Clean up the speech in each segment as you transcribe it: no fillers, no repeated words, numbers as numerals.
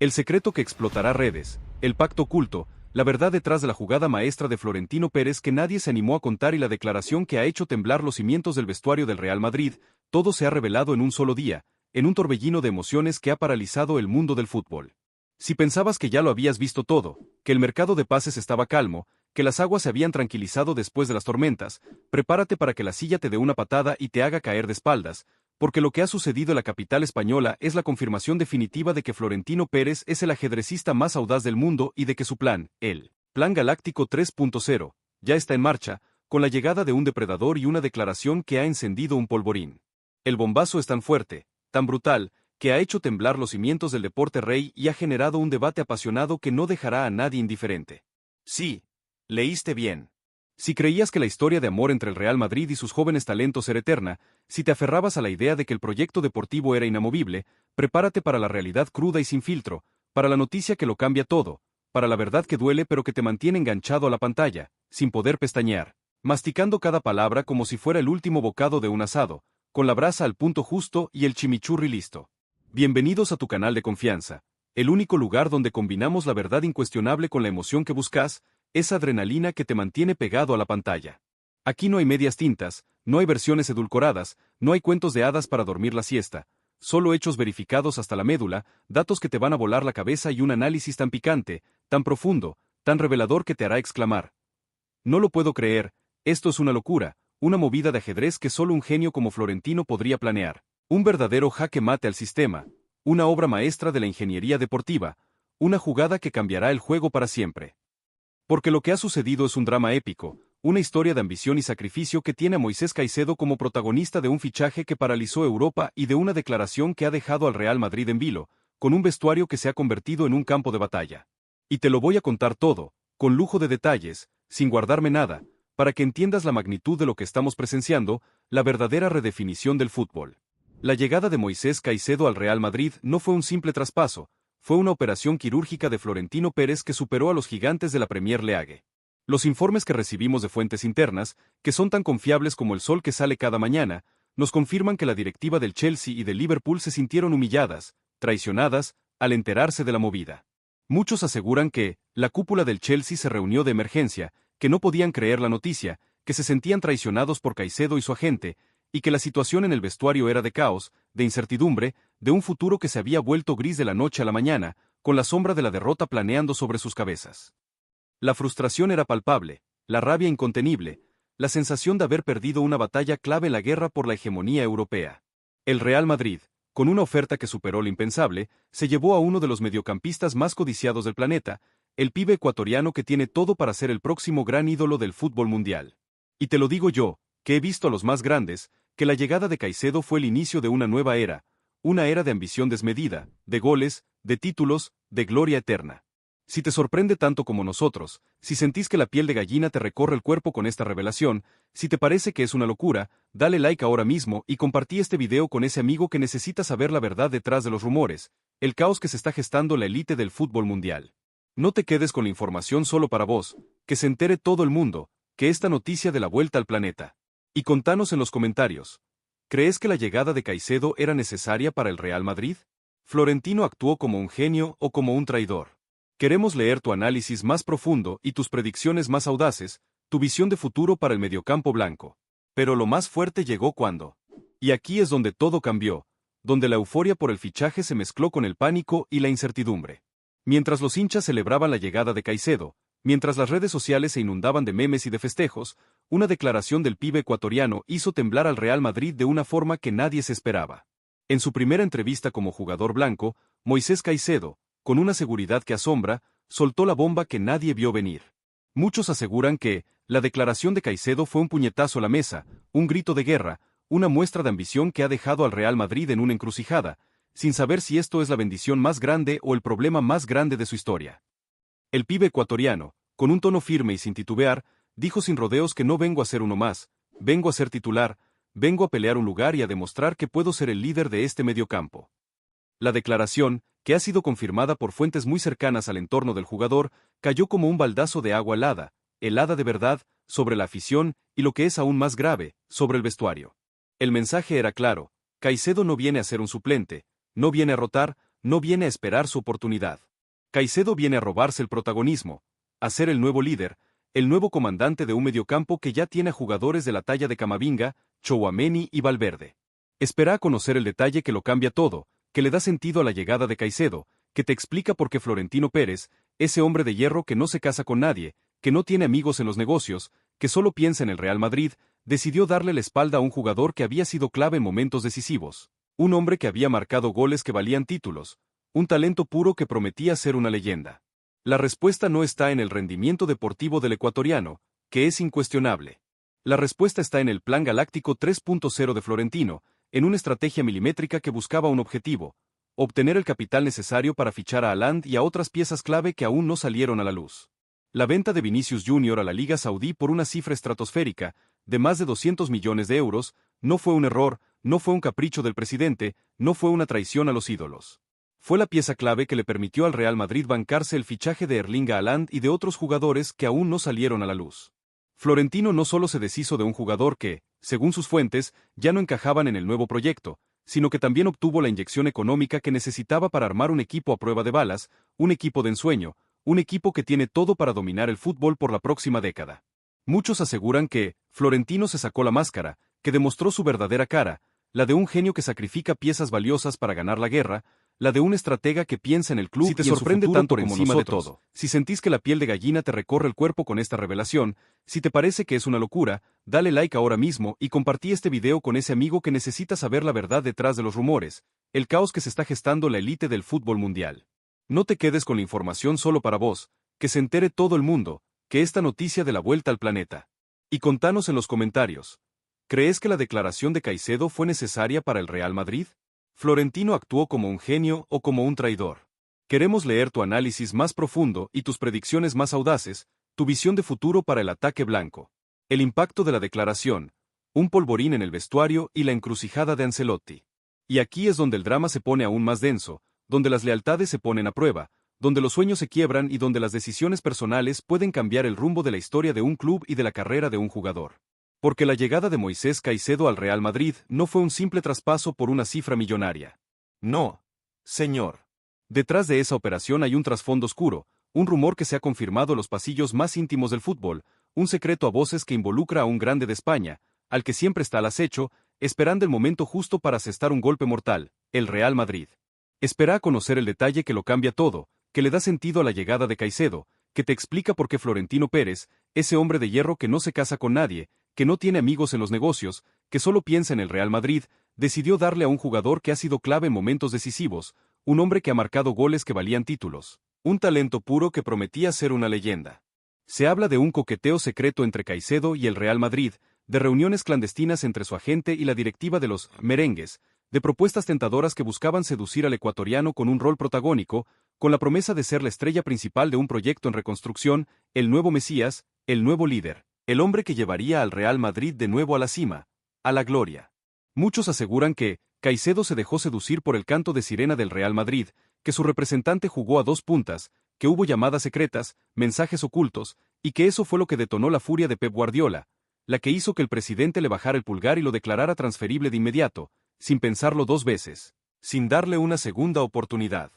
El secreto que explotará redes, el pacto oculto, la verdad detrás de la jugada maestra de Florentino Pérez que nadie se animó a contar y la declaración que ha hecho temblar los cimientos del vestuario del Real Madrid, todo se ha revelado en un solo día, en un torbellino de emociones que ha paralizado el mundo del fútbol. Si pensabas que ya lo habías visto todo, que el mercado de pases estaba calmo, que las aguas se habían tranquilizado después de las tormentas, prepárate para que la silla te dé una patada y te haga caer de espaldas, porque lo que ha sucedido en la capital española es la confirmación definitiva de que Florentino Pérez es el ajedrecista más audaz del mundo y de que su plan, el Plan Galáctico 3.0, ya está en marcha, con la llegada de un depredador y una declaración que ha encendido un polvorín. El bombazo es tan fuerte, tan brutal, que ha hecho temblar los cimientos del deporte rey y ha generado un debate apasionado que no dejará a nadie indiferente. Sí, leíste bien. Si creías que la historia de amor entre el Real Madrid y sus jóvenes talentos era eterna, si te aferrabas a la idea de que el proyecto deportivo era inamovible, prepárate para la realidad cruda y sin filtro, para la noticia que lo cambia todo, para la verdad que duele pero que te mantiene enganchado a la pantalla, sin poder pestañear, masticando cada palabra como si fuera el último bocado de un asado, con la brasa al punto justo y el chimichurri listo. Bienvenidos a tu canal de confianza, el único lugar donde combinamos la verdad incuestionable con la emoción que buscas, esa adrenalina que te mantiene pegado a la pantalla. Aquí no hay medias tintas, no hay versiones edulcoradas, no hay cuentos de hadas para dormir la siesta, solo hechos verificados hasta la médula, datos que te van a volar la cabeza y un análisis tan picante, tan profundo, tan revelador que te hará exclamar: no lo puedo creer, esto es una locura, una movida de ajedrez que solo un genio como Florentino podría planear, un verdadero jaque mate al sistema, una obra maestra de la ingeniería deportiva, una jugada que cambiará el juego para siempre. Porque lo que ha sucedido es un drama épico, una historia de ambición y sacrificio que tiene a Moisés Caicedo como protagonista de un fichaje que paralizó Europa y de una declaración que ha dejado al Real Madrid en vilo, con un vestuario que se ha convertido en un campo de batalla. Y te lo voy a contar todo, con lujo de detalles, sin guardarme nada, para que entiendas la magnitud de lo que estamos presenciando, la verdadera redefinición del fútbol. La llegada de Moisés Caicedo al Real Madrid no fue un simple traspaso, fue una operación quirúrgica de Florentino Pérez que superó a los gigantes de la Premier League. Los informes que recibimos de fuentes internas, que son tan confiables como el sol que sale cada mañana, nos confirman que la directiva del Chelsea y del Liverpool se sintieron humilladas, traicionadas, al enterarse de la movida. Muchos aseguran que la cúpula del Chelsea se reunió de emergencia, que no podían creer la noticia, que se sentían traicionados por Caicedo y su agente, y que la situación en el vestuario era de caos, de incertidumbre, de un futuro que se había vuelto gris de la noche a la mañana, con la sombra de la derrota planeando sobre sus cabezas. La frustración era palpable, la rabia incontenible, la sensación de haber perdido una batalla clave en la guerra por la hegemonía europea. El Real Madrid, con una oferta que superó lo impensable, se llevó a uno de los mediocampistas más codiciados del planeta, el pibe ecuatoriano que tiene todo para ser el próximo gran ídolo del fútbol mundial. Y te lo digo yo, que he visto a los más grandes, que la llegada de Caicedo fue el inicio de una nueva era, una era de ambición desmedida, de goles, de títulos, de gloria eterna. Si te sorprende tanto como nosotros, si sentís que la piel de gallina te recorre el cuerpo con esta revelación, si te parece que es una locura, dale like ahora mismo y compartí este video con ese amigo que necesita saber la verdad detrás de los rumores, el caos que se está gestando la élite del fútbol mundial. No te quedes con la información solo para vos, que se entere todo el mundo, que esta noticia de la vuelta al planeta. Y contanos en los comentarios, ¿crees que la llegada de Caicedo era necesaria para el Real Madrid? ¿Florentino actuó como un genio o como un traidor? Queremos leer tu análisis más profundo y tus predicciones más audaces, tu visión de futuro para el mediocampo blanco. Pero lo más fuerte llegó cuando. Y aquí es donde todo cambió, donde la euforia por el fichaje se mezcló con el pánico y la incertidumbre. Mientras los hinchas celebraban la llegada de Caicedo, mientras las redes sociales se inundaban de memes y de festejos, una declaración del pibe ecuatoriano hizo temblar al Real Madrid de una forma que nadie se esperaba. En su primera entrevista como jugador blanco, Moisés Caicedo, con una seguridad que asombra, soltó la bomba que nadie vio venir. Muchos aseguran que la declaración de Caicedo fue un puñetazo a la mesa, un grito de guerra, una muestra de ambición que ha dejado al Real Madrid en una encrucijada, sin saber si esto es la bendición más grande o el problema más grande de su historia. El pibe ecuatoriano, con un tono firme y sin titubear, dijo sin rodeos que no vengo a ser uno más, vengo a ser titular, vengo a pelear un lugar y a demostrar que puedo ser el líder de este mediocampo. La declaración, que ha sido confirmada por fuentes muy cercanas al entorno del jugador, cayó como un baldazo de agua helada de verdad, sobre la afición y lo que es aún más grave, sobre el vestuario. El mensaje era claro: Caicedo no viene a ser un suplente, no viene a rotar, no viene a esperar su oportunidad. Caicedo viene a robarse el protagonismo, a ser el nuevo líder, el nuevo comandante de un mediocampo que ya tiene a jugadores de la talla de Camavinga, Tchouaméni y Valverde. Espera a conocer el detalle que lo cambia todo, que le da sentido a la llegada de Caicedo, que te explica por qué Florentino Pérez, ese hombre de hierro que no se casa con nadie, que no tiene amigos en los negocios, que solo piensa en el Real Madrid, decidió darle la espalda a un jugador que había sido clave en momentos decisivos, un hombre que había marcado goles que valían títulos, un talento puro que prometía ser una leyenda. La respuesta no está en el rendimiento deportivo del ecuatoriano, que es incuestionable. La respuesta está en el Plan Galáctico 3.0 de Florentino, en una estrategia milimétrica que buscaba un objetivo: obtener el capital necesario para fichar a Haaland y a otras piezas clave que aún no salieron a la luz. La venta de Vinicius Jr. a la Liga Saudí por una cifra estratosférica, de más de 200 millones de euros, no fue un error, no fue un capricho del presidente, no fue una traición a los ídolos. Fue la pieza clave que le permitió al Real Madrid bancarse el fichaje de Erling Haaland y de otros jugadores que aún no salieron a la luz. Florentino no solo se deshizo de un jugador que, según sus fuentes, ya no encajaban en el nuevo proyecto, sino que también obtuvo la inyección económica que necesitaba para armar un equipo a prueba de balas, un equipo de ensueño, un equipo que tiene todo para dominar el fútbol por la próxima década. Muchos aseguran que Florentino se sacó la máscara, que demostró su verdadera cara, la de un genio que sacrifica piezas valiosas para ganar la guerra, la de un estratega que piensa en el club. Si te sorprende tanto por encima de todo, si sentís que la piel de gallina te recorre el cuerpo con esta revelación, si te parece que es una locura, dale like ahora mismo y compartí este video con ese amigo que necesita saber la verdad detrás de los rumores, el caos que se está gestando la élite del fútbol mundial. No te quedes con la información solo para vos, que se entere todo el mundo, que esta noticia de la vuelta al planeta. Y contanos en los comentarios, ¿crees que la declaración de Caicedo fue necesaria para el Real Madrid? ¿Florentino actuó como un genio o como un traidor? Queremos leer tu análisis más profundo y tus predicciones más audaces, tu visión de futuro para el ataque blanco. El impacto de la declaración, un polvorín en el vestuario y la encrucijada de Ancelotti. Y aquí es donde el drama se pone aún más denso, donde las lealtades se ponen a prueba, donde los sueños se quiebran y donde las decisiones personales pueden cambiar el rumbo de la historia de un club y de la carrera de un jugador. Porque la llegada de Moisés Caicedo al Real Madrid no fue un simple traspaso por una cifra millonaria. No, señor. Detrás de esa operación hay un trasfondo oscuro, un rumor que se ha confirmado en los pasillos más íntimos del fútbol, un secreto a voces que involucra a un grande de España, al que siempre está al acecho, esperando el momento justo para asestar un golpe mortal, el Real Madrid. Espera a conocer el detalle que lo cambia todo, que le da sentido a la llegada de Caicedo, que te explica por qué Florentino Pérez, ese hombre de hierro que no se casa con nadie, que no tiene amigos en los negocios, que solo piensa en el Real Madrid, decidió darle a un jugador que ha sido clave en momentos decisivos, un hombre que ha marcado goles que valían títulos, un talento puro que prometía ser una leyenda. Se habla de un coqueteo secreto entre Caicedo y el Real Madrid, de reuniones clandestinas entre su agente y la directiva de los merengues, de propuestas tentadoras que buscaban seducir al ecuatoriano con un rol protagónico, con la promesa de ser la estrella principal de un proyecto en reconstrucción, el nuevo Mesías, el nuevo líder, el hombre que llevaría al Real Madrid de nuevo a la cima, a la gloria. Muchos aseguran que Caicedo se dejó seducir por el canto de sirena del Real Madrid, que su representante jugó a dos puntas, que hubo llamadas secretas, mensajes ocultos, y que eso fue lo que detonó la furia de Pep Guardiola, la que hizo que el presidente le bajara el pulgar y lo declarara transferible de inmediato, sin pensarlo dos veces, sin darle una segunda oportunidad.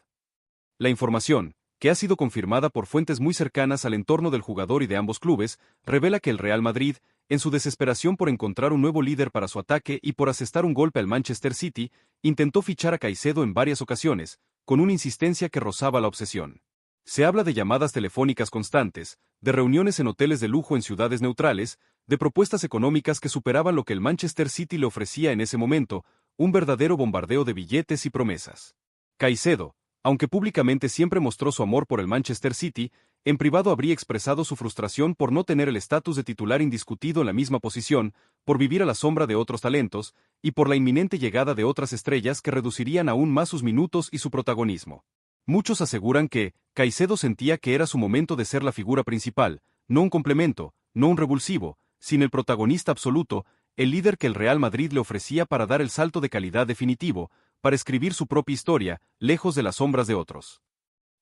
La información, que ha sido confirmada por fuentes muy cercanas al entorno del jugador y de ambos clubes, revela que el Real Madrid, en su desesperación por encontrar un nuevo líder para su ataque y por asestar un golpe al Manchester City, intentó fichar a Caicedo en varias ocasiones, con una insistencia que rozaba la obsesión. Se habla de llamadas telefónicas constantes, de reuniones en hoteles de lujo en ciudades neutrales, de propuestas económicas que superaban lo que el Manchester City le ofrecía en ese momento, un verdadero bombardeo de billetes y promesas. Caicedo, aunque públicamente siempre mostró su amor por el Manchester City, en privado habría expresado su frustración por no tener el estatus de titular indiscutido en la misma posición, por vivir a la sombra de otros talentos, y por la inminente llegada de otras estrellas que reducirían aún más sus minutos y su protagonismo. Muchos aseguran que Caicedo sentía que era su momento de ser la figura principal, no un complemento, no un revulsivo, sino el protagonista absoluto, el líder que el Real Madrid le ofrecía para dar el salto de calidad definitivo, para escribir su propia historia, lejos de las sombras de otros.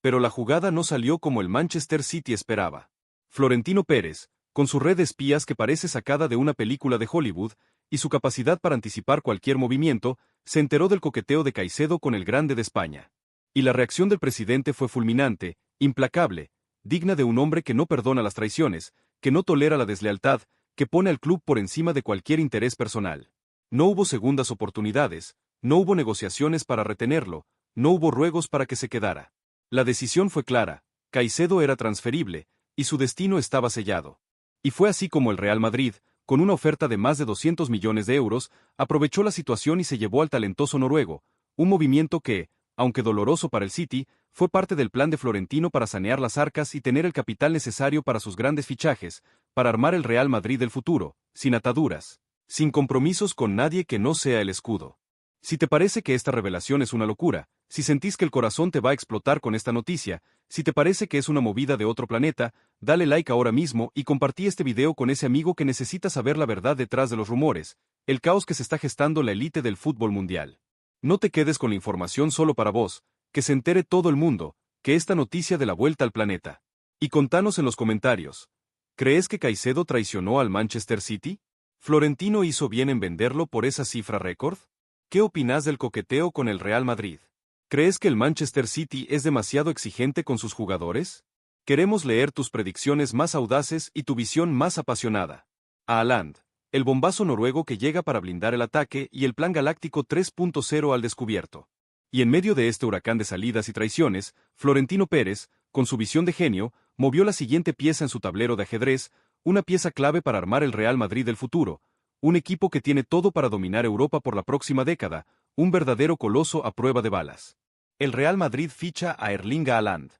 Pero la jugada no salió como el Manchester City esperaba. Florentino Pérez, con su red de espías que parece sacada de una película de Hollywood, y su capacidad para anticipar cualquier movimiento, se enteró del coqueteo de Caicedo con el grande de España. Y la reacción del presidente fue fulminante, implacable, digna de un hombre que no perdona las traiciones, que no tolera la deslealtad, que pone al club por encima de cualquier interés personal. No hubo segundas oportunidades, no hubo negociaciones para retenerlo, no hubo ruegos para que se quedara. La decisión fue clara, Caicedo era transferible, y su destino estaba sellado. Y fue así como el Real Madrid, con una oferta de más de 200 millones de euros, aprovechó la situación y se llevó al talentoso noruego, un movimiento que, aunque doloroso para el City, fue parte del plan de Florentino para sanear las arcas y tener el capital necesario para sus grandes fichajes, para armar el Real Madrid del futuro, sin ataduras, sin compromisos con nadie que no sea el escudo. Si te parece que esta revelación es una locura, si sentís que el corazón te va a explotar con esta noticia, si te parece que es una movida de otro planeta, dale like ahora mismo y compartí este video con ese amigo que necesita saber la verdad detrás de los rumores, el caos que se está gestando la élite del fútbol mundial. No te quedes con la información solo para vos, que se entere todo el mundo, que esta noticia de la vuelta al planeta. Y contanos en los comentarios, ¿crees que Caicedo traicionó al Manchester City? ¿Florentino hizo bien en venderlo por esa cifra récord? ¿Qué opinás del coqueteo con el Real Madrid? ¿Crees que el Manchester City es demasiado exigente con sus jugadores? Queremos leer tus predicciones más audaces y tu visión más apasionada. A Haaland, el bombazo noruego que llega para blindar el ataque y el plan galáctico 3.0 al descubierto. Y en medio de este huracán de salidas y traiciones, Florentino Pérez, con su visión de genio, movió la siguiente pieza en su tablero de ajedrez, una pieza clave para armar el Real Madrid del futuro, un equipo que tiene todo para dominar Europa por la próxima década, un verdadero coloso a prueba de balas. El Real Madrid ficha a Erling Haaland.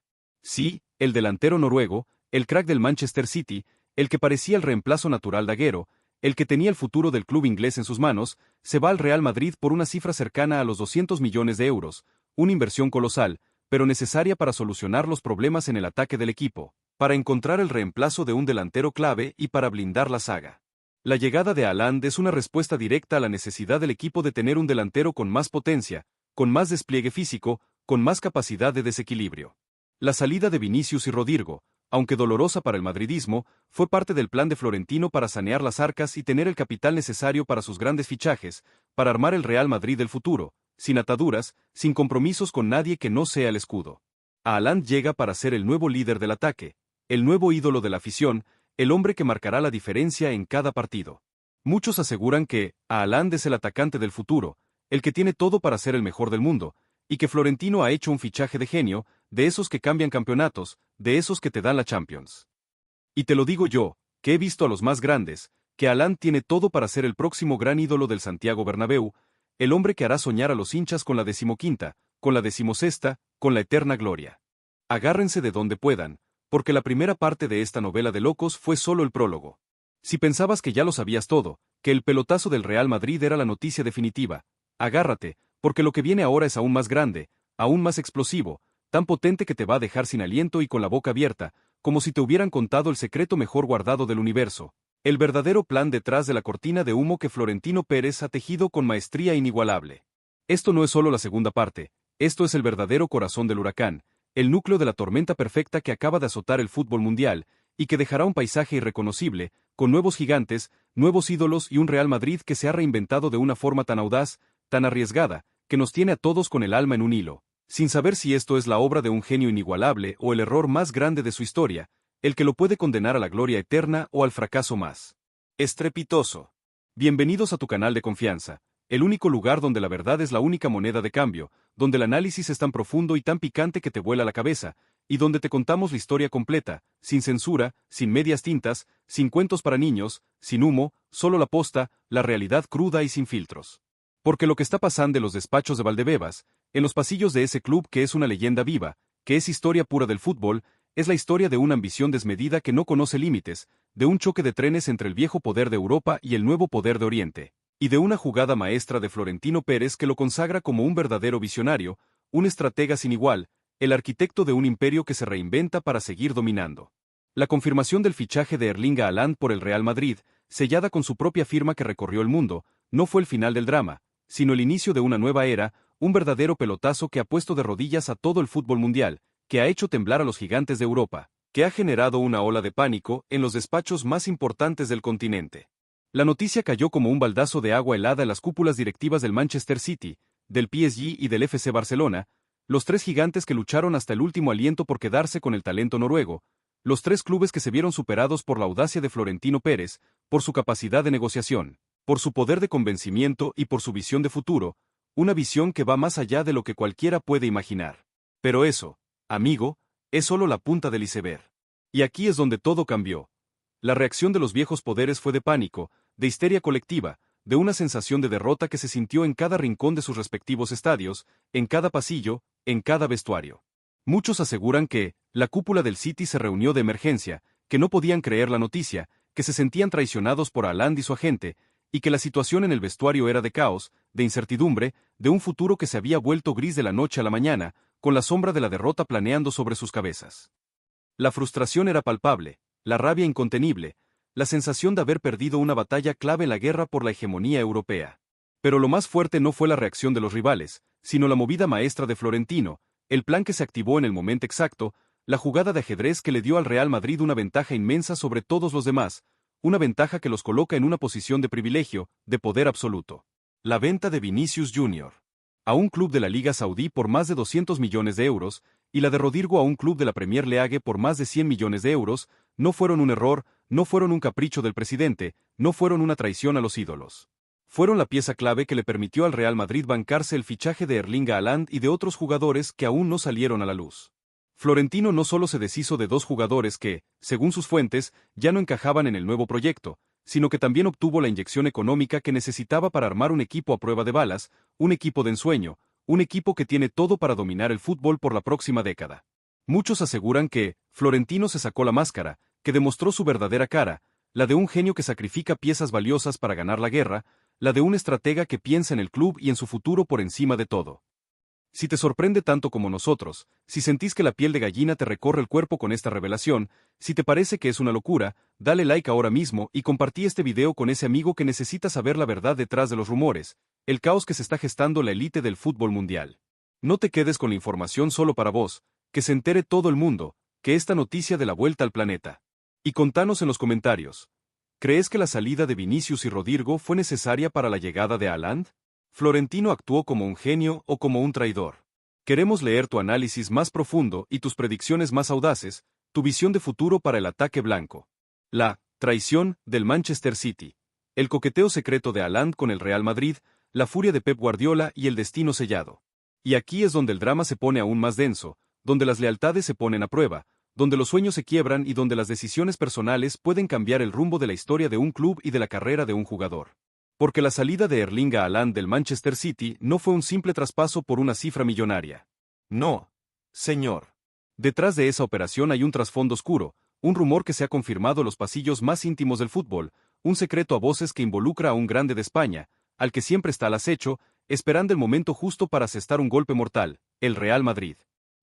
Sí, el delantero noruego, el crack del Manchester City, el que parecía el reemplazo natural de Agüero, el que tenía el futuro del club inglés en sus manos, se va al Real Madrid por una cifra cercana a los 200 millones de euros, una inversión colosal, pero necesaria para solucionar los problemas en el ataque del equipo, para encontrar el reemplazo de un delantero clave y para blindar la saga. La llegada de Haaland es una respuesta directa a la necesidad del equipo de tener un delantero con más potencia, con más despliegue físico, con más capacidad de desequilibrio. La salida de Vinicius y Rodrygo, aunque dolorosa para el madridismo, fue parte del plan de Florentino para sanear las arcas y tener el capital necesario para sus grandes fichajes, para armar el Real Madrid del futuro, sin ataduras, sin compromisos con nadie que no sea el escudo. Haaland llega para ser el nuevo líder del ataque, el nuevo ídolo de la afición, el hombre que marcará la diferencia en cada partido. Muchos aseguran que Haaland es el atacante del futuro, el que tiene todo para ser el mejor del mundo, y que Florentino ha hecho un fichaje de genio, de esos que cambian campeonatos, de esos que te dan la Champions. Y te lo digo yo, que he visto a los más grandes, que Haaland tiene todo para ser el próximo gran ídolo del Santiago Bernabéu, el hombre que hará soñar a los hinchas con la 15ª, con la 16ª, con la eterna gloria. Agárrense de donde puedan, porque la primera parte de esta novela de locos fue solo el prólogo. Si pensabas que ya lo sabías todo, que el pelotazo del Real Madrid era la noticia definitiva, agárrate, porque lo que viene ahora es aún más grande, aún más explosivo, tan potente que te va a dejar sin aliento y con la boca abierta, como si te hubieran contado el secreto mejor guardado del universo, el verdadero plan detrás de la cortina de humo que Florentino Pérez ha tejido con maestría inigualable. Esto no es solo la segunda parte, esto es el verdadero corazón del huracán, el núcleo de la tormenta perfecta que acaba de azotar el fútbol mundial, y que dejará un paisaje irreconocible, con nuevos gigantes, nuevos ídolos y un Real Madrid que se ha reinventado de una forma tan audaz, tan arriesgada, que nos tiene a todos con el alma en un hilo, sin saber si esto es la obra de un genio inigualable o el error más grande de su historia, el que lo puede condenar a la gloria eterna o al fracaso más estrepitoso. Bienvenidos a tu canal de confianza, el único lugar donde la verdad es la única moneda de cambio, donde el análisis es tan profundo y tan picante que te vuela la cabeza, y donde te contamos la historia completa, sin censura, sin medias tintas, sin cuentos para niños, sin humo, solo la posta, la realidad cruda y sin filtros. Porque lo que está pasando en los despachos de Valdebebas, en los pasillos de ese club que es una leyenda viva, que es historia pura del fútbol, es la historia de una ambición desmedida que no conoce límites, de un choque de trenes entre el viejo poder de Europa y el nuevo poder de Oriente, y de una jugada maestra de Florentino Pérez que lo consagra como un verdadero visionario, un estratega sin igual, el arquitecto de un imperio que se reinventa para seguir dominando. La confirmación del fichaje de Erling Haaland por el Real Madrid, sellada con su propia firma que recorrió el mundo, no fue el final del drama, sino el inicio de una nueva era, un verdadero pelotazo que ha puesto de rodillas a todo el fútbol mundial, que ha hecho temblar a los gigantes de Europa, que ha generado una ola de pánico en los despachos más importantes del continente. La noticia cayó como un baldazo de agua helada en las cúpulas directivas del Manchester City, del PSG y del FC Barcelona, los tres gigantes que lucharon hasta el último aliento por quedarse con el talento noruego, los tres clubes que se vieron superados por la audacia de Florentino Pérez, por su capacidad de negociación, por su poder de convencimiento y por su visión de futuro, una visión que va más allá de lo que cualquiera puede imaginar. Pero eso, amigo, es solo la punta del iceberg. Y aquí es donde todo cambió. La reacción de los viejos poderes fue de pánico, de histeria colectiva, de una sensación de derrota que se sintió en cada rincón de sus respectivos estadios, en cada pasillo, en cada vestuario. Muchos aseguran que la cúpula del City se reunió de emergencia, que no podían creer la noticia, que se sentían traicionados por Haaland y su agente, y que la situación en el vestuario era de caos, de incertidumbre, de un futuro que se había vuelto gris de la noche a la mañana, con la sombra de la derrota planeando sobre sus cabezas. La frustración era palpable, la rabia incontenible, la sensación de haber perdido una batalla clave en la guerra por la hegemonía europea. Pero lo más fuerte no fue la reacción de los rivales, sino la movida maestra de Florentino, el plan que se activó en el momento exacto, la jugada de ajedrez que le dio al Real Madrid una ventaja inmensa sobre todos los demás, una ventaja que los coloca en una posición de privilegio, de poder absoluto. La venta de Vinicius Jr. a un club de la Liga Saudí por más de 200 millones de euros, y la de Rodrigo a un club de la Premier League por más de 100 millones de euros, no fueron un error, no fueron un capricho del presidente, no fueron una traición a los ídolos. Fueron la pieza clave que le permitió al Real Madrid bancarse el fichaje de Erling Haaland y de otros jugadores que aún no salieron a la luz. Florentino no solo se deshizo de dos jugadores que, según sus fuentes, ya no encajaban en el nuevo proyecto, sino que también obtuvo la inyección económica que necesitaba para armar un equipo a prueba de balas, un equipo de ensueño, un equipo que tiene todo para dominar el fútbol por la próxima década. Muchos aseguran que Florentino se sacó la máscara, que demostró su verdadera cara, la de un genio que sacrifica piezas valiosas para ganar la guerra, la de un estratega que piensa en el club y en su futuro por encima de todo. Si te sorprende tanto como nosotros, si sentís que la piel de gallina te recorre el cuerpo con esta revelación, si te parece que es una locura, dale like ahora mismo y compartí este video con ese amigo que necesita saber la verdad detrás de los rumores, el caos que se está gestando la élite del fútbol mundial. No te quedes con la información solo para vos, que se entere todo el mundo, que esta noticia de la vuelta al planeta. Y contanos en los comentarios, ¿crees que la salida de Vinicius y Rodrigo fue necesaria para la llegada de Haaland? ¿Florentino actuó como un genio o como un traidor? Queremos leer tu análisis más profundo y tus predicciones más audaces, tu visión de futuro para el ataque blanco. La traición del Manchester City, el coqueteo secreto de Haaland con el Real Madrid, la furia de Pep Guardiola y el destino sellado. Y aquí es donde el drama se pone aún más denso, donde las lealtades se ponen a prueba, donde los sueños se quiebran y donde las decisiones personales pueden cambiar el rumbo de la historia de un club y de la carrera de un jugador. Porque la salida de Erling Haaland del Manchester City no fue un simple traspaso por una cifra millonaria. No, señor. Detrás de esa operación hay un trasfondo oscuro, un rumor que se ha confirmado en los pasillos más íntimos del fútbol, un secreto a voces que involucra a un grande de España, al que siempre está al acecho, esperando el momento justo para asestar un golpe mortal, el Real Madrid.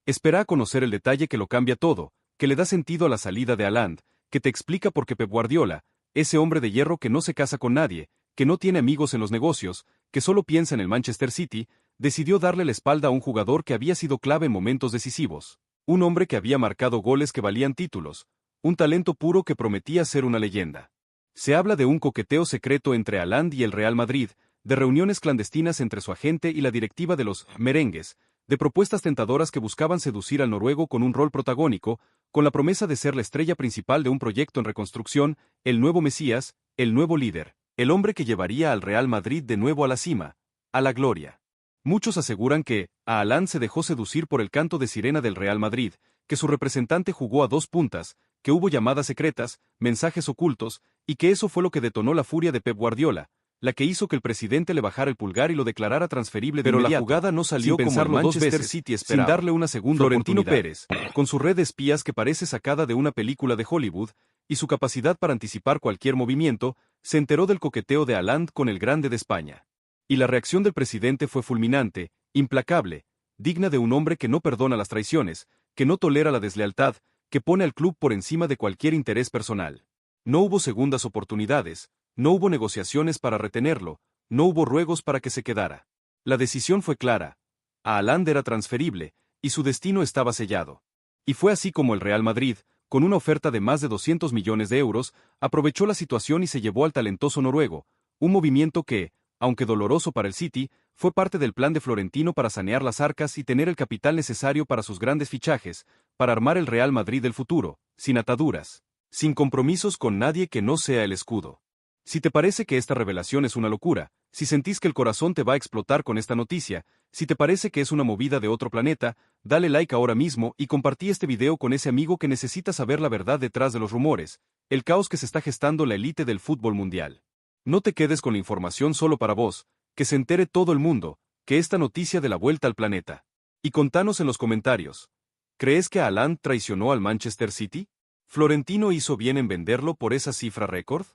Espera a conocer el detalle que lo cambia todo, que le da sentido a la salida de Haaland, que te explica por qué Pep Guardiola, ese hombre de hierro que no se casa con nadie, que no tiene amigos en los negocios, que solo piensa en el Manchester City, decidió darle la espalda a un jugador que había sido clave en momentos decisivos, un hombre que había marcado goles que valían títulos, un talento puro que prometía ser una leyenda. Se habla de un coqueteo secreto entre Haaland y el Real Madrid, de reuniones clandestinas entre su agente y la directiva de los merengues, de propuestas tentadoras que buscaban seducir al noruego con un rol protagónico, con la promesa de ser la estrella principal de un proyecto en reconstrucción, el nuevo Mesías, el nuevo líder, el hombre que llevaría al Real Madrid de nuevo a la cima, a la gloria. Muchos aseguran que a Haaland se dejó seducir por el canto de sirena del Real Madrid, que su representante jugó a dos puntas, que hubo llamadas secretas, mensajes ocultos, y que eso fue lo que detonó la furia de Pep Guardiola, la que hizo que el presidente le bajara el pulgar y lo declarara transferible de inmediato. Pero la jugada no salió como el Manchester City esperaba, sin darle una segunda oportunidad. Florentino Pérez, con su red de espías que parece sacada de una película de Hollywood, y su capacidad para anticipar cualquier movimiento, se enteró del coqueteo de Haaland con el grande de España. Y la reacción del presidente fue fulminante, implacable, digna de un hombre que no perdona las traiciones, que no tolera la deslealtad, que pone al club por encima de cualquier interés personal. No hubo segundas oportunidades, no hubo negociaciones para retenerlo, no hubo ruegos para que se quedara. La decisión fue clara. Haaland era transferible, y su destino estaba sellado. Y fue así como el Real Madrid, con una oferta de más de 200 millones de euros, aprovechó la situación y se llevó al talentoso noruego, un movimiento que, aunque doloroso para el City, fue parte del plan de Florentino para sanear las arcas y tener el capital necesario para sus grandes fichajes, para armar el Real Madrid del futuro, sin ataduras, sin compromisos con nadie que no sea el escudo. Si te parece que esta revelación es una locura, si sentís que el corazón te va a explotar con esta noticia, si te parece que es una movida de otro planeta, dale like ahora mismo y compartí este video con ese amigo que necesita saber la verdad detrás de los rumores, el caos que se está gestando la élite del fútbol mundial. No te quedes con la información solo para vos, que se entere todo el mundo, que esta noticia de la vuelta al planeta. Y contanos en los comentarios, ¿crees que Haaland traicionó al Manchester City? ¿Florentino hizo bien en venderlo por esa cifra récord?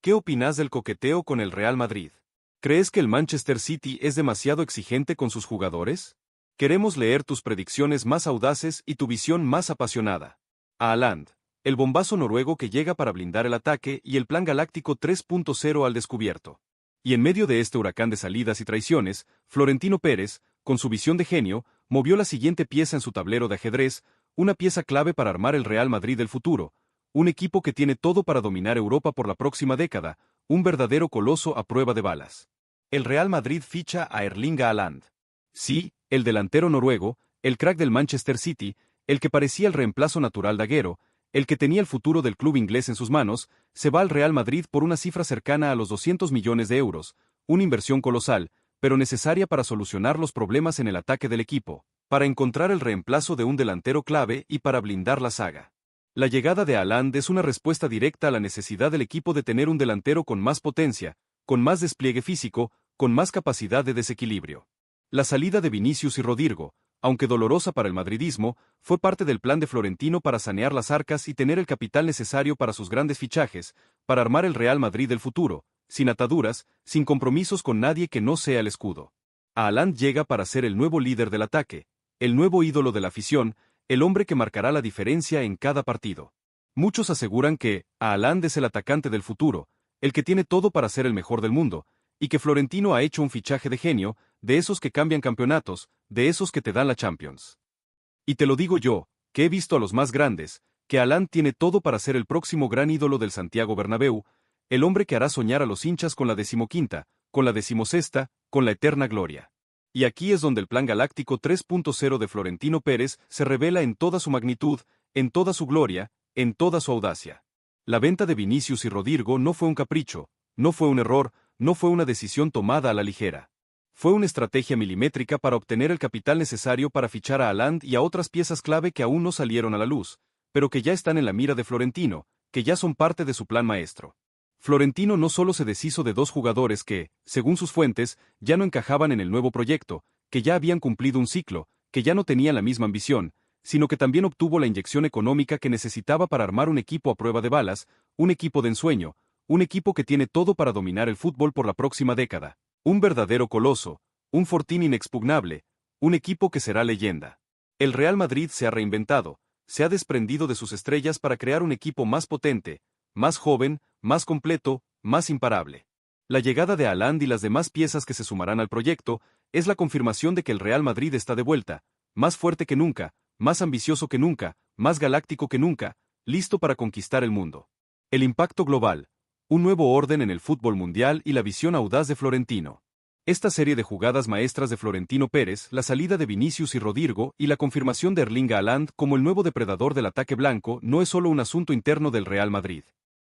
¿Qué opinás del coqueteo con el Real Madrid? ¿Crees que el Manchester City es demasiado exigente con sus jugadores? Queremos leer tus predicciones más audaces y tu visión más apasionada. Haaland, el bombazo noruego que llega para blindar el ataque y el plan galáctico 3.0 al descubierto. Y en medio de este huracán de salidas y traiciones, Florentino Pérez, con su visión de genio, movió la siguiente pieza en su tablero de ajedrez, una pieza clave para armar el Real Madrid del futuro, un equipo que tiene todo para dominar Europa por la próxima década, un verdadero coloso a prueba de balas. El Real Madrid ficha a Erling Haaland. Sí, el delantero noruego, el crack del Manchester City, el que parecía el reemplazo natural de Agüero, el que tenía el futuro del club inglés en sus manos, se va al Real Madrid por una cifra cercana a los 200 millones de euros, una inversión colosal, pero necesaria para solucionar los problemas en el ataque del equipo, para encontrar el reemplazo de un delantero clave y para blindar la saga. La llegada de Haaland es una respuesta directa a la necesidad del equipo de tener un delantero con más potencia, con más despliegue físico, con más capacidad de desequilibrio. La salida de Vinicius y Rodrygo, aunque dolorosa para el madridismo, fue parte del plan de Florentino para sanear las arcas y tener el capital necesario para sus grandes fichajes, para armar el Real Madrid del futuro, sin ataduras, sin compromisos con nadie que no sea el escudo. Haaland llega para ser el nuevo líder del ataque, el nuevo ídolo de la afición, el hombre que marcará la diferencia en cada partido. Muchos aseguran que Haaland es el atacante del futuro, el que tiene todo para ser el mejor del mundo, y que Florentino ha hecho un fichaje de genio, de esos que cambian campeonatos, de esos que te dan la Champions. Y te lo digo yo, que he visto a los más grandes, que Haaland tiene todo para ser el próximo gran ídolo del Santiago Bernabéu, el hombre que hará soñar a los hinchas con la 15ª, con la 16ª, con la eterna gloria. Y aquí es donde el plan galáctico 3.0 de Florentino Pérez se revela en toda su magnitud, en toda su gloria, en toda su audacia. La venta de Vinicius y Rodrygo no fue un capricho, no fue un error, no fue una decisión tomada a la ligera. Fue una estrategia milimétrica para obtener el capital necesario para fichar a Haaland y a otras piezas clave que aún no salieron a la luz, pero que ya están en la mira de Florentino, que ya son parte de su plan maestro. Florentino no solo se deshizo de dos jugadores que, según sus fuentes, ya no encajaban en el nuevo proyecto, que ya habían cumplido un ciclo, que ya no tenían la misma ambición, sino que también obtuvo la inyección económica que necesitaba para armar un equipo a prueba de balas, un equipo de ensueño, un equipo que tiene todo para dominar el fútbol por la próxima década, un verdadero coloso, un fortín inexpugnable, un equipo que será leyenda. El Real Madrid se ha reinventado, se ha desprendido de sus estrellas para crear un equipo más potente, más joven, más completo, más imparable. La llegada de Haaland y las demás piezas que se sumarán al proyecto es la confirmación de que el Real Madrid está de vuelta, más fuerte que nunca, más ambicioso que nunca, más galáctico que nunca, listo para conquistar el mundo. El impacto global, un nuevo orden en el fútbol mundial y la visión audaz de Florentino. Esta serie de jugadas maestras de Florentino Pérez, la salida de Vinicius y Rodrygo y la confirmación de Erling Haaland como el nuevo depredador del ataque blanco no es solo un asunto interno del Real Madrid.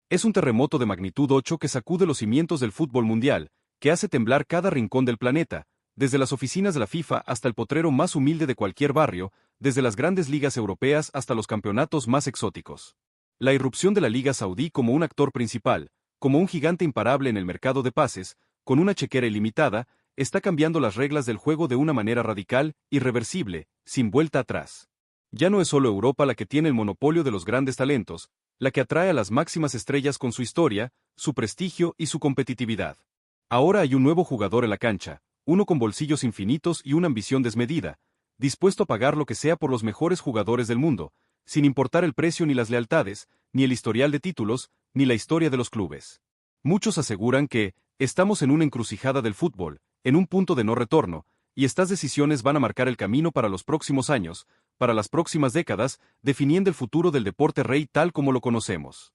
Es un terremoto de magnitud 8 que sacude los cimientos del fútbol mundial, que hace temblar cada rincón del planeta, desde las oficinas de la FIFA hasta el potrero más humilde de cualquier barrio, desde las grandes ligas europeas hasta los campeonatos más exóticos. La irrupción de la Liga Saudí como un actor principal, como un gigante imparable en el mercado de pases, con una chequera ilimitada, está cambiando las reglas del juego de una manera radical, irreversible, sin vuelta atrás. Ya no es solo Europa la que tiene el monopolio de los grandes talentos, la que atrae a las máximas estrellas con su historia, su prestigio y su competitividad. Ahora hay un nuevo jugador en la cancha, uno con bolsillos infinitos y una ambición desmedida, dispuesto a pagar lo que sea por los mejores jugadores del mundo, sin importar el precio ni las lealtades, ni el historial de títulos, ni la historia de los clubes. Muchos aseguran que estamos en una encrucijada del fútbol, en un punto de no retorno, y estas decisiones van a marcar el camino para los próximos años, para las próximas décadas, definiendo el futuro del deporte rey tal como lo conocemos.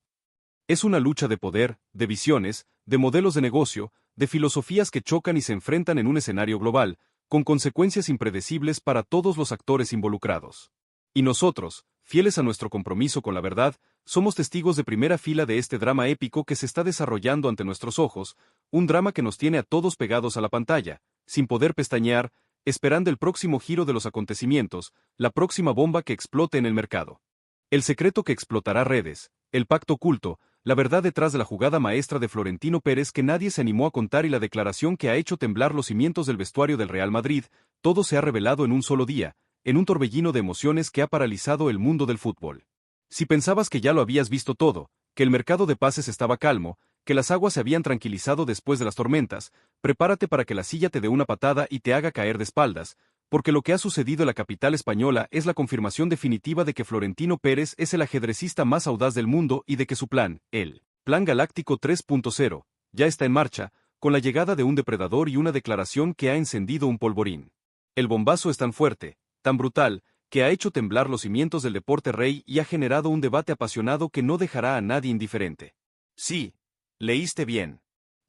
Es una lucha de poder, de visiones, de modelos de negocio, de filosofías que chocan y se enfrentan en un escenario global, con consecuencias impredecibles para todos los actores involucrados. Y nosotros, fieles a nuestro compromiso con la verdad, somos testigos de primera fila de este drama épico que se está desarrollando ante nuestros ojos, un drama que nos tiene a todos pegados a la pantalla, sin poder pestañear, esperando el próximo giro de los acontecimientos, la próxima bomba que explote en el mercado. El secreto que explotará redes, el pacto oculto, la verdad detrás de la jugada maestra de Florentino Pérez que nadie se animó a contar y la declaración que ha hecho temblar los cimientos del vestuario del Real Madrid, todo se ha revelado en un solo día, en un torbellino de emociones que ha paralizado el mundo del fútbol. Si pensabas que ya lo habías visto todo, que el mercado de pases estaba calmo, que las aguas se habían tranquilizado después de las tormentas, prepárate para que la silla te dé una patada y te haga caer de espaldas, porque lo que ha sucedido en la capital española es la confirmación definitiva de que Florentino Pérez es el ajedrecista más audaz del mundo y de que su plan, el Plan Galáctico 3.0, ya está en marcha, con la llegada de un depredador y una declaración que ha encendido un polvorín. El bombazo es tan fuerte, tan brutal, que ha hecho temblar los cimientos del deporte rey y ha generado un debate apasionado que no dejará a nadie indiferente. Sí, leíste bien.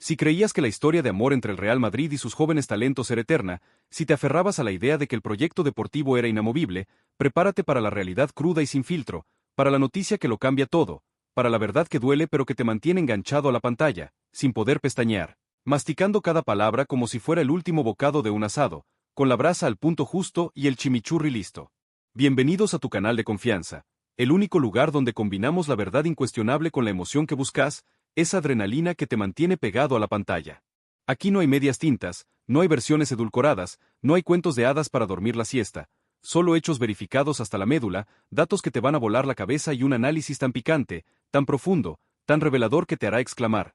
Si creías que la historia de amor entre el Real Madrid y sus jóvenes talentos era eterna, si te aferrabas a la idea de que el proyecto deportivo era inamovible, prepárate para la realidad cruda y sin filtro, para la noticia que lo cambia todo, para la verdad que duele pero que te mantiene enganchado a la pantalla, sin poder pestañear, masticando cada palabra como si fuera el último bocado de un asado, con la brasa al punto justo y el chimichurri listo. Bienvenidos a tu canal de confianza, el único lugar donde combinamos la verdad incuestionable con la emoción que buscas, esa adrenalina que te mantiene pegado a la pantalla. Aquí no hay medias tintas, no hay versiones edulcoradas, no hay cuentos de hadas para dormir la siesta, solo hechos verificados hasta la médula, datos que te van a volar la cabeza y un análisis tan picante, tan profundo, tan revelador que te hará exclamar: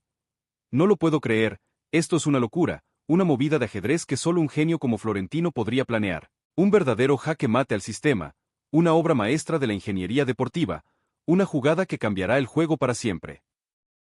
no lo puedo creer, esto es una locura, una movida de ajedrez que solo un genio como Florentino podría planear, un verdadero jaque mate al sistema, una obra maestra de la ingeniería deportiva, una jugada que cambiará el juego para siempre.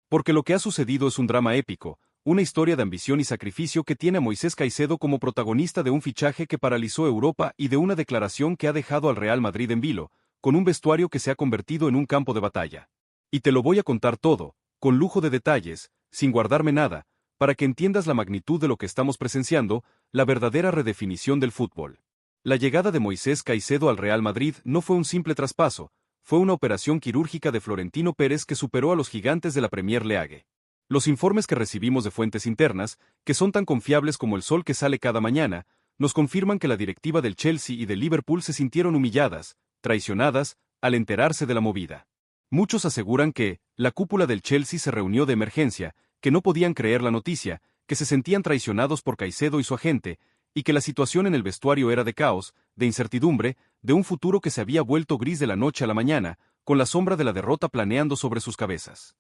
Porque lo que ha sucedido es un drama épico, una historia de ambición y sacrificio que tiene a Moisés Caicedo como protagonista de un fichaje que paralizó Europa y de una declaración que ha dejado al Real Madrid en vilo, con un vestuario que se ha convertido en un campo de batalla. Y te lo voy a contar todo, con lujo de detalles, sin guardarme nada, para que entiendas la magnitud de lo que estamos presenciando, la verdadera redefinición del fútbol. La llegada de Moisés Caicedo al Real Madrid no fue un simple traspaso, fue una operación quirúrgica de Florentino Pérez que superó a los gigantes de la Premier League. Los informes que recibimos de fuentes internas, que son tan confiables como el sol que sale cada mañana, nos confirman que la directiva del Chelsea y del Liverpool se sintieron humilladas, traicionadas, al enterarse de la movida. Muchos aseguran que la cúpula del Chelsea se reunió de emergencia, que no podían creer la noticia, que se sentían traicionados por Caicedo y su agente, y que la situación en el vestuario era de caos, de incertidumbre, de un futuro que se había vuelto gris de la noche a la mañana, con la sombra de la derrota planeando sobre sus cabezas.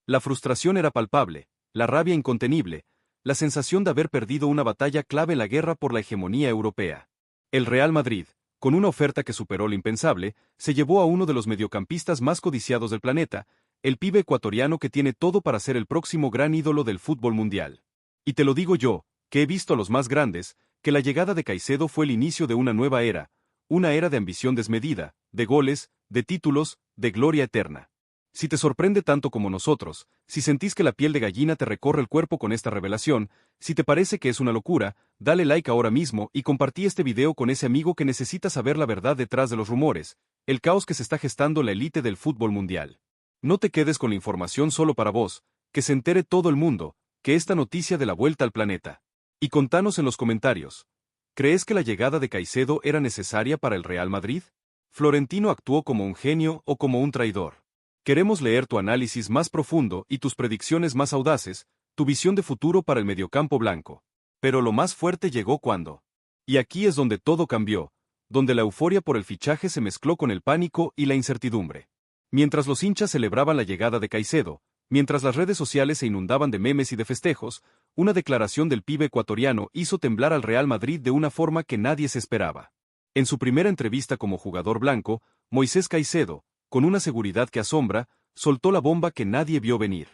La frustración era palpable, la rabia incontenible, la sensación de haber perdido una batalla clave en la guerra por la hegemonía europea. El Real Madrid, con una oferta que superó lo impensable, se llevó a uno de los mediocampistas más codiciados del planeta, el pibe ecuatoriano que tiene todo para ser el próximo gran ídolo del fútbol mundial. Y te lo digo yo, que he visto a los más grandes, que la llegada de Caicedo fue el inicio de una nueva era, una era de ambición desmedida, de goles, de títulos, de gloria eterna. Si te sorprende tanto como nosotros, si sentís que la piel de gallina te recorre el cuerpo con esta revelación, si te parece que es una locura, dale like ahora mismo y compartí este video con ese amigo que necesita saber la verdad detrás de los rumores, el caos que se está gestando en la élite del fútbol mundial. No te quedes con la información solo para vos, que se entere todo el mundo, que esta noticia de la vuelta al planeta. Y contanos en los comentarios, ¿crees que la llegada de Caicedo era necesaria para el Real Madrid? ¿Florentino actuó como un genio o como un traidor? Queremos leer tu análisis más profundo y tus predicciones más audaces, tu visión de futuro para el mediocampo blanco. Pero lo más fuerte llegó cuando. Y aquí es donde todo cambió, donde la euforia por el fichaje se mezcló con el pánico y la incertidumbre. Mientras los hinchas celebraban la llegada de Caicedo, mientras las redes sociales se inundaban de memes y de festejos, una declaración del pibe ecuatoriano hizo temblar al Real Madrid de una forma que nadie se esperaba. En su primera entrevista como jugador blanco, Moisés Caicedo, con una seguridad que asombra, soltó la bomba que nadie vio venir.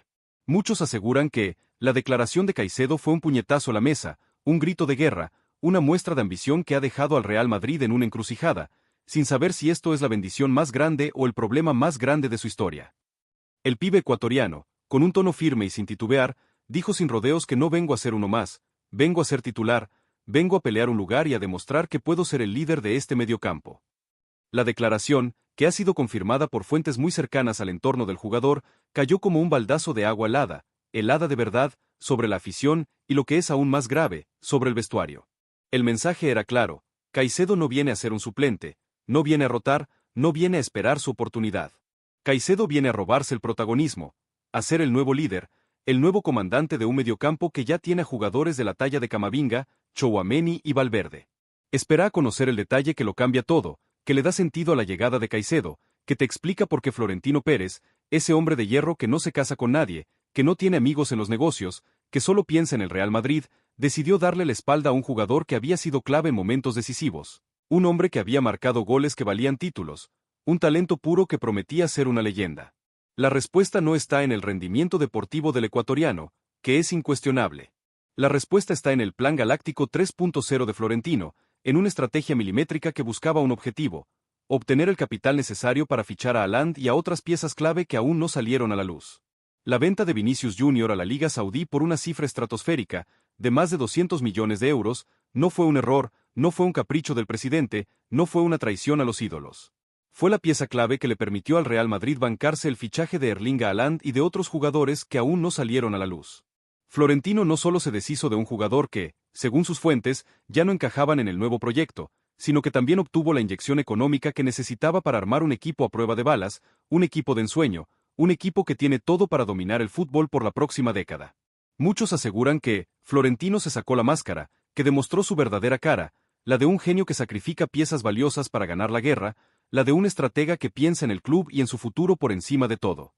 Muchos aseguran que la declaración de Caicedo fue un puñetazo a la mesa, un grito de guerra, una muestra de ambición que ha dejado al Real Madrid en una encrucijada, sin saber si esto es la bendición más grande o el problema más grande de su historia. El pibe ecuatoriano, con un tono firme y sin titubear, dijo sin rodeos que no vengo a ser uno más, vengo a ser titular, vengo a pelear un lugar y a demostrar que puedo ser el líder de este mediocampo. La declaración, que ha sido confirmada por fuentes muy cercanas al entorno del jugador, cayó como un baldazo de agua helada de verdad, sobre la afición y lo que es aún más grave, sobre el vestuario. El mensaje era claro: Caicedo no viene a ser un suplente, no viene a rotar, no viene a esperar su oportunidad. Caicedo viene a robarse el protagonismo, a ser el nuevo líder, el nuevo comandante de un mediocampo que ya tiene a jugadores de la talla de Camavinga, Tchouaméni y Valverde. Espera a conocer el detalle que lo cambia todo, que le da sentido a la llegada de Caicedo, que te explica por qué Florentino Pérez, ese hombre de hierro que no se casa con nadie, que no tiene amigos en los negocios, que solo piensa en el Real Madrid, decidió darle la espalda a un jugador que había sido clave en momentos decisivos, un hombre que había marcado goles que valían títulos, un talento puro que prometía ser una leyenda. La respuesta no está en el rendimiento deportivo del ecuatoriano, que es incuestionable. La respuesta está en el Plan Galáctico 3.0 de Florentino, en una estrategia milimétrica que buscaba un objetivo: obtener el capital necesario para fichar a Haaland y a otras piezas clave que aún no salieron a la luz. La venta de Vinicius Jr. a la Liga Saudí por una cifra estratosférica, de más de 200 millones de euros, no fue un error, no fue un capricho del presidente, no fue una traición a los ídolos. Fue la pieza clave que le permitió al Real Madrid bancarse el fichaje de Erling Haaland y de otros jugadores que aún no salieron a la luz. Florentino no solo se deshizo de un jugador que, según sus fuentes, ya no encajaban en el nuevo proyecto, sino que también obtuvo la inyección económica que necesitaba para armar un equipo a prueba de balas, un equipo de ensueño, un equipo que tiene todo para dominar el fútbol por la próxima década. Muchos aseguran que Florentino se sacó la máscara, que demostró su verdadera cara, la de un genio que sacrifica piezas valiosas para ganar la guerra, la de un estratega que piensa en el club y en su futuro por encima de todo.